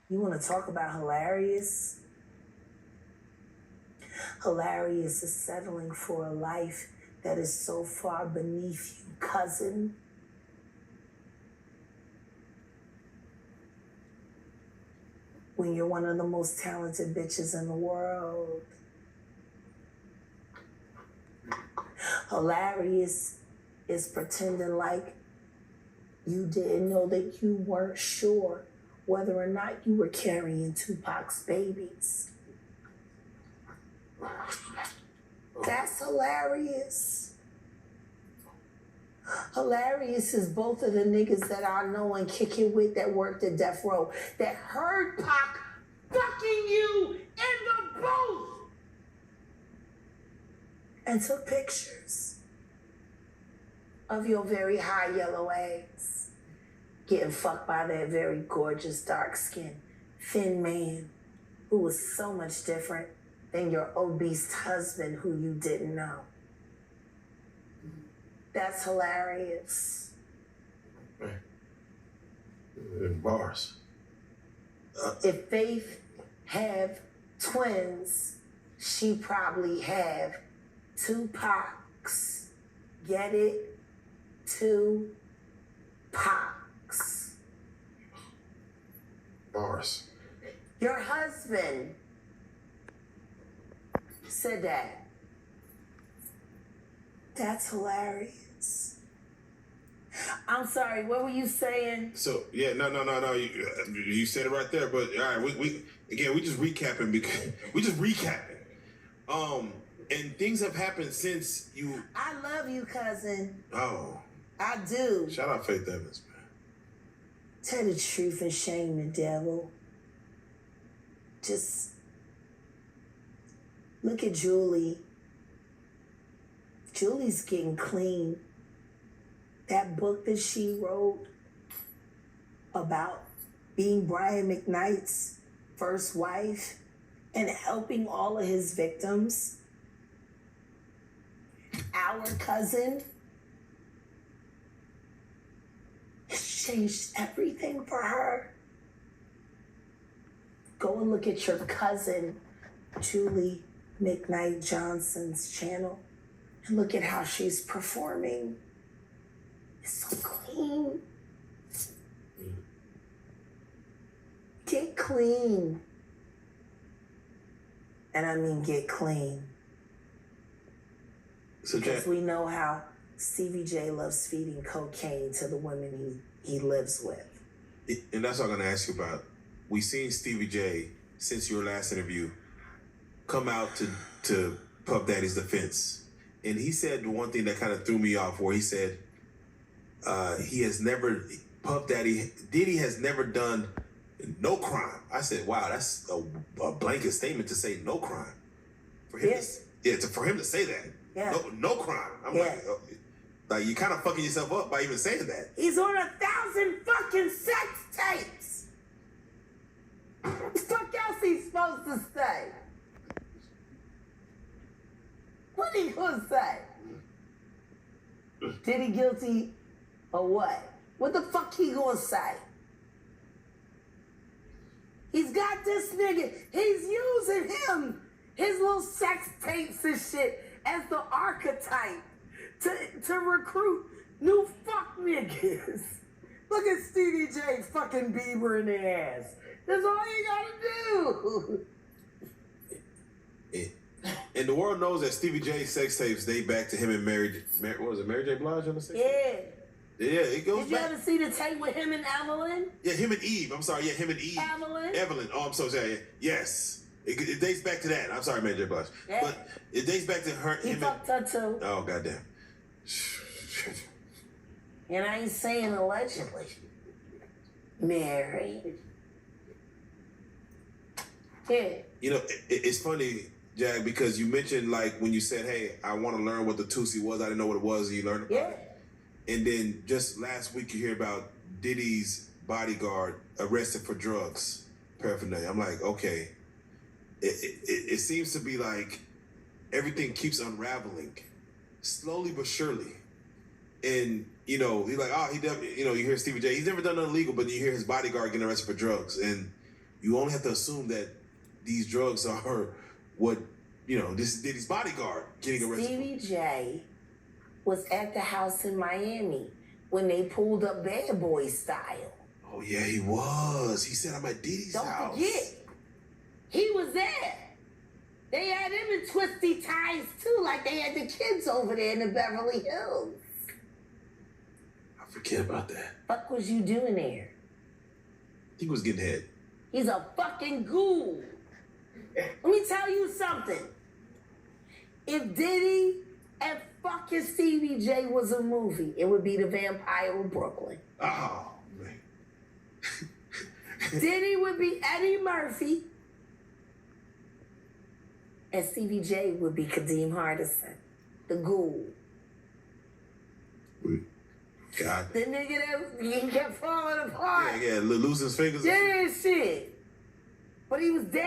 You want to talk about hilarious? Hilarious is settling for a life that is so far beneath you, cousin. When you're one of the most talented bitches in the world. Hilarious is pretending like you didn't know that you weren't sure whether or not you were carrying Tupac's babies. That's hilarious. Hilarious is both of the niggas that I know and kick it with that worked at Death Row that heard Pac fucking you in the booth and took pictures of your very high yellow eggs getting fucked by that very gorgeous dark-skinned thin man who was so much different than your obese husband who you didn't know. That's hilarious. In bars. If Faith have twins, she probably have two Pacs. Get it? Two Pacs. Bars. Your husband said that. That's hilarious. I'm sorry, what were you saying? So, yeah, no. You said it right there, but all right, we just recapping because we just recapping. And things have happened since you. I love you, cousin. Oh. I do. Shout out Faith Evans, man. Tell the truth and shame the devil. Just look at Julie. Julie's getting clean. That book that she wrote about being Brian McKnight's first wife and helping all of his victims. Our cousin. It's changed everything for her. Go and look at your cousin, Julie McKnight Johnson's channel, and look at how she's performing. It's so clean. Get clean. And I mean get clean. So because we know how Stevie J loves feeding cocaine to the women he lives with. And that's what I'm going to ask you about. We've seen Stevie J, since your last interview, come out to Puff Daddy's defense. And he said one thing that kind of threw me off, where he said Diddy has never done no crime. I said, wow, that's a blanket statement to say no crime. For him, for him to say that. Yeah. No crime. I'm like you kind of fucking yourself up by even saying that. He's on 1,000 fucking sex tapes. What the fuck else he's supposed to say? What he gonna say? Did he guilty or what? What the fuck he gonna say? He's got this nigga. He's using him, his little sex tapes and shit, as the archetype to recruit new fuck niggas. Look at Stevie J fucking Bieber in the ass. That's all you gotta do. And the world knows that Stevie J's sex tapes date back to him and Mary J. Blige on the sex tape? Yeah, it goes back. Did you ever see the tape with him and Evelyn? Yeah, him and Eve. I'm sorry, him and Eve. Evelyn. Oh, I'm so sorry. Yes. It dates back to that. I'm sorry, Mary J. Blige. Yeah. But it dates back to her. He fucked her too. Oh, goddamn. And I ain't saying allegedly. Mary. Yeah. You know, it's funny, Jag, because you mentioned, like, when you said, hey, I want to learn what the Tusi was. I didn't know what it was. And you learned about it. And then just last week you hear about Diddy's bodyguard arrested for drugs, paraphernalia. I'm like, okay. It seems to be like everything keeps unraveling, slowly but surely. And, you know, he's like, oh, you hear Stevie J. He's never done nothing illegal, but you hear his bodyguard getting arrested for drugs. And you only have to assume that these drugs are what, this is Diddy's bodyguard getting arrested. Stevie J was at the house in Miami when they pulled up Bad Boy style. Oh, yeah, he was. He said, I'm at Diddy's house. Don't forget, he was there. They had him in twisty ties, too, like they had the kids over there in the Beverly Hills. I forget about that. Fuck was you doing there? He was getting head. He's a fucking ghoul. Let me tell you something. If Diddy and fucking Stevie J was a movie, it would be The Vampire of Brooklyn. Oh, man. Diddy would be Eddie Murphy. And Stevie J would be Kadeem Hardison, the ghoul. God. The nigga that he kept falling apart. Yeah, losing his fingers. Yeah, shit. But he was dead.